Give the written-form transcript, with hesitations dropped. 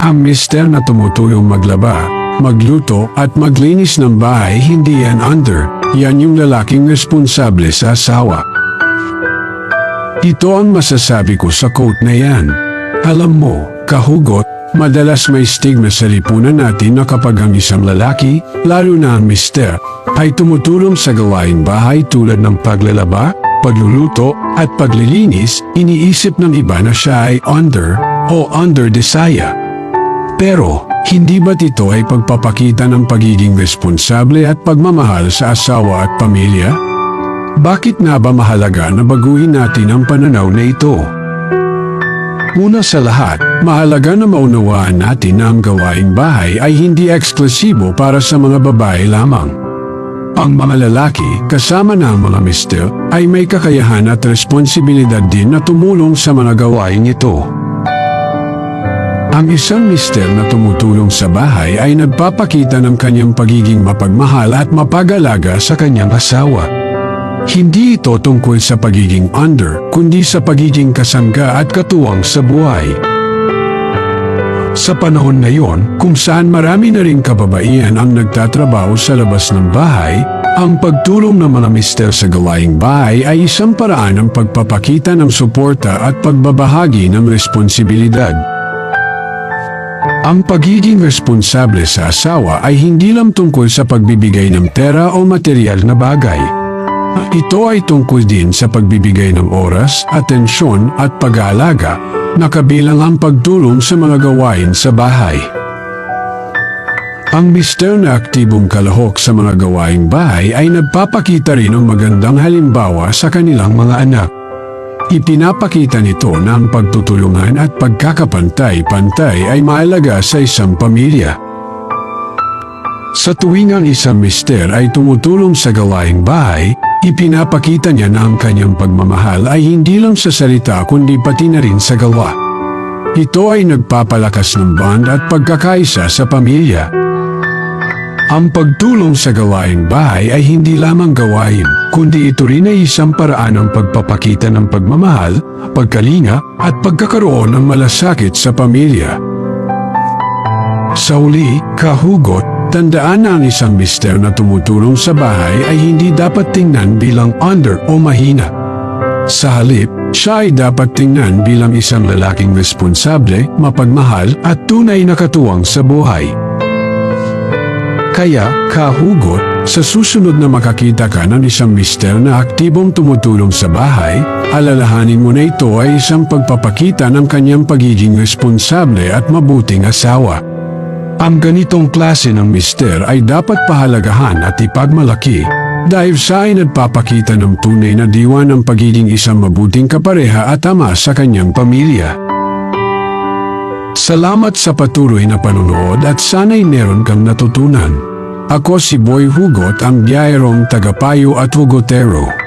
Ang mister na tumutulong maglaba, magluto at maglinis ng bahay, hindi yan under. Yan yung lalaking responsable sa asawa. Ito ang masasabi ko sa quote na yan. Alam mo, kahugot, madalas may stigma sa lipunan natin na kapag ang isang lalaki, lalo na ang mister, ay tumutulong sa gawaing bahay tulad ng paglalaba, pagluluto, at paglilinis, iniisip ng iba na siya ay under o underdesire. Pero, hindi ba't ito ay pagpapakita ng pagiging responsable at pagmamahal sa asawa at pamilya? Bakit nga ba mahalaga na baguhin natin ang pananaw na ito? Una sa lahat, mahalaga na maunawaan natin na ang gawaing bahay ay hindi eksklusibo para sa mga babae lamang. Ang mga lalaki, kasama na ang mga mister, ay may kakayahan at responsibilidad din na tumulong sa mga gawaing ito. Ang isang mister na tumutulong sa bahay ay nagpapakita ng kanyang pagiging mapagmahal at mapag-alaga sa kanyang asawa. Hindi ito tungkol sa pagiging under, kundi sa pagiging kasangga at katuwang sa buhay. Sa panahon ngayon, kung saan marami na ring kababaihan ang nagtatrabaho sa labas ng bahay, ang pagtulong ng mga mister sa gawaing bahay ay isang paraan ng pagpapakita ng suporta at pagbabahagi ng responsibilidad. Ang pagiging responsable sa asawa ay hindi lang tungkol sa pagbibigay ng pera o material na bagay. Ito ay tungkol din sa pagbibigay ng oras, atensyon at pag-aalaga na kabilang ang pagtulong sa mga gawain sa bahay. Ang mister na aktibong kalahok sa mga gawaing bahay ay nagpapakita rin ng magandang halimbawa sa kanilang mga anak. Ipinapakita nito na ang pagtutulungan at pagkakapantay-pantay ay mahalaga sa isang pamilya. Sa tuwing ang isang mister ay tumutulong sa gawaing bahay, ipinapakita niya na ang kanyang pagmamahal ay hindi lang sa salita kundi pati na rin sa gawa. Ito ay nagpapalakas ng bond at pagkakaisa sa pamilya. Ang pagtulong sa gawaing bahay ay hindi lamang gawain, kundi ito rin ay isang paraan ng pagpapakita ng pagmamahal, pagkalinga at pagkakaroon ng malasakit sa pamilya. Sa uli, kahugot, tandaan na ang isang mister na tumutulong sa bahay ay hindi dapat tingnan bilang under o mahina. Sa halip, siya ay dapat tingnan bilang isang lalaking responsable, mapagmahal at tunay na katuwang sa buhay. Kaya, kahugot, sa susunod na makakita ka ng isang mister na aktibong tumutulong sa bahay, alalahanin mo na ito ay isang pagpapakita ng kanyang pagiging responsable at mabuting asawa. Ang ganitong klase ng mister ay dapat pahalagahan at ipagmalaki dahil siya ay nagpapakita ng tunay na diwa ng pagiging isang mabuting kapareha at ama sa kanyang pamilya. Salamat sa patuloy na panunood at sana'y meron kang natutunan. Ako si Boy Hugot, ang biyayerong tagapayo at hugotero.